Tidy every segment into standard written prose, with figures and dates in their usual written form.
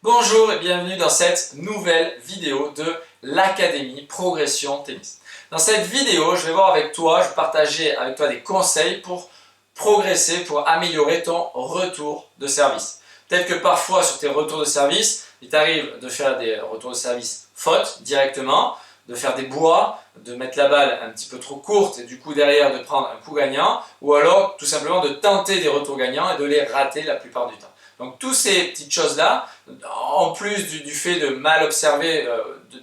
Bonjour et bienvenue dans cette nouvelle vidéo de l'Académie Progression Tennis. Dans cette vidéo, je vais partager avec toi des conseils pour progresser, pour améliorer ton retour de service. Peut-être que parfois sur tes retours de service, il t'arrive de faire des retours de service fautes directement, de faire des bois, de mettre la balle un petit peu trop courte et du coup derrière de prendre un coup gagnant, ou alors tout simplement de tenter des retours gagnants et de les rater la plupart du temps. Donc toutes ces petites choses-là, en plus du fait de mal observer,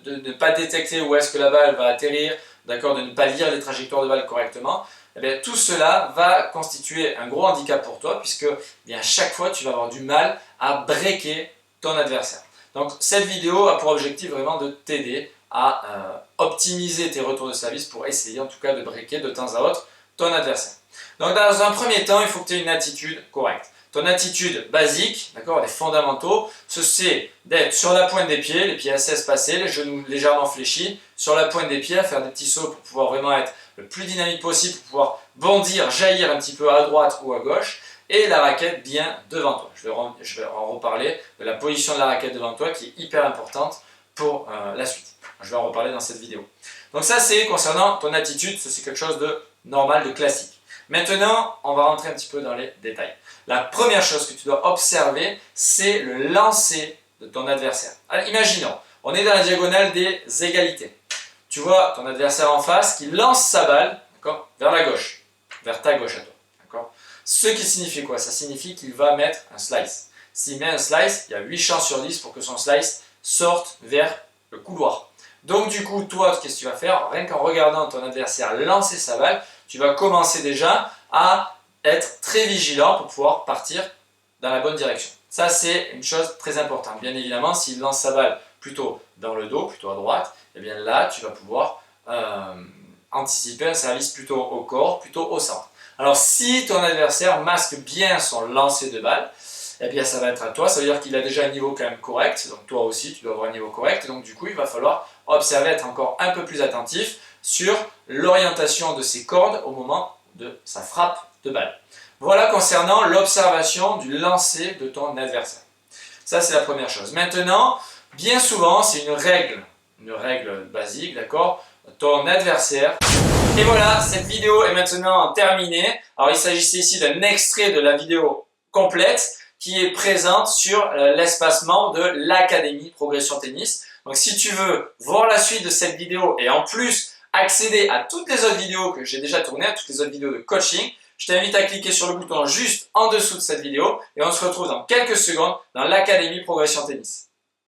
de ne pas détecter où est-ce que la balle va atterrir, d'accord, de ne pas lire les trajectoires de balle correctement, eh bien, tout cela va constituer un gros handicap pour toi puisque eh bien, chaque fois tu vas avoir du mal à breaker ton adversaire. Donc cette vidéo a pour objectif vraiment de t'aider à optimiser tes retours de service pour essayer en tout cas de breaker de temps à autre ton adversaire. Donc dans un premier temps, il faut que tu aies une attitude correcte. Ton attitude basique, d'accord, les fondamentaux, c'est d'être sur la pointe des pieds, les pieds assez espacés, les genoux légèrement fléchis, sur la pointe des pieds, à faire des petits sauts pour pouvoir vraiment être le plus dynamique possible, pour pouvoir bondir, jaillir un petit peu à droite ou à gauche, et la raquette bien devant toi. Je vais en reparler de la position de la raquette devant toi qui est hyper importante pour la suite. Je vais en reparler dans cette vidéo. Donc ça c'est concernant ton attitude, ça c'est quelque chose de normal, de classique. Maintenant, on va rentrer un petit peu dans les détails. La première chose que tu dois observer, c'est le lancer de ton adversaire. Alors, imaginons, on est dans la diagonale des égalités. Tu vois ton adversaire en face qui lance sa balle vers la gauche, vers ta gauche à toi. Ce qui signifie quoi? Ça signifie qu'il va mettre un slice. S'il met un slice, il y a 8 chances sur 10 pour que son slice sorte vers le couloir. Donc du coup, toi, qu'est-ce que tu vas faire? Rien qu'en regardant ton adversaire lancer sa balle, tu vas commencer déjà à être très vigilant pour pouvoir partir dans la bonne direction. Ça, c'est une chose très importante. Bien évidemment, s'il lance sa balle plutôt dans le dos, plutôt à droite, et bien là, tu vas pouvoir anticiper un service plutôt au corps, plutôt au centre. Alors, si ton adversaire masque bien son lancer de balle, eh bien ça va être à toi, ça veut dire qu'il a déjà un niveau quand même correct, donc toi aussi tu dois avoir un niveau correct, donc du coup il va falloir observer, être encore un peu plus attentif sur l'orientation de ses cordes au moment de sa frappe de balle. Voilà concernant l'observation du lancer de ton adversaire. Ça c'est la première chose. Maintenant, bien souvent c'est une règle basique, d'accord? Ton adversaire. Et voilà, cette vidéo est maintenant terminée. Alors il s'agissait ici d'un extrait de la vidéo complète qui est présente sur l'espacement de l'Académie Progression Tennis. Donc si tu veux voir la suite de cette vidéo et en plus accéder à toutes les autres vidéos que j'ai déjà tournées, à toutes les autres vidéos de coaching, je t'invite à cliquer sur le bouton juste en dessous de cette vidéo et on se retrouve dans quelques secondes dans l'Académie Progression Tennis.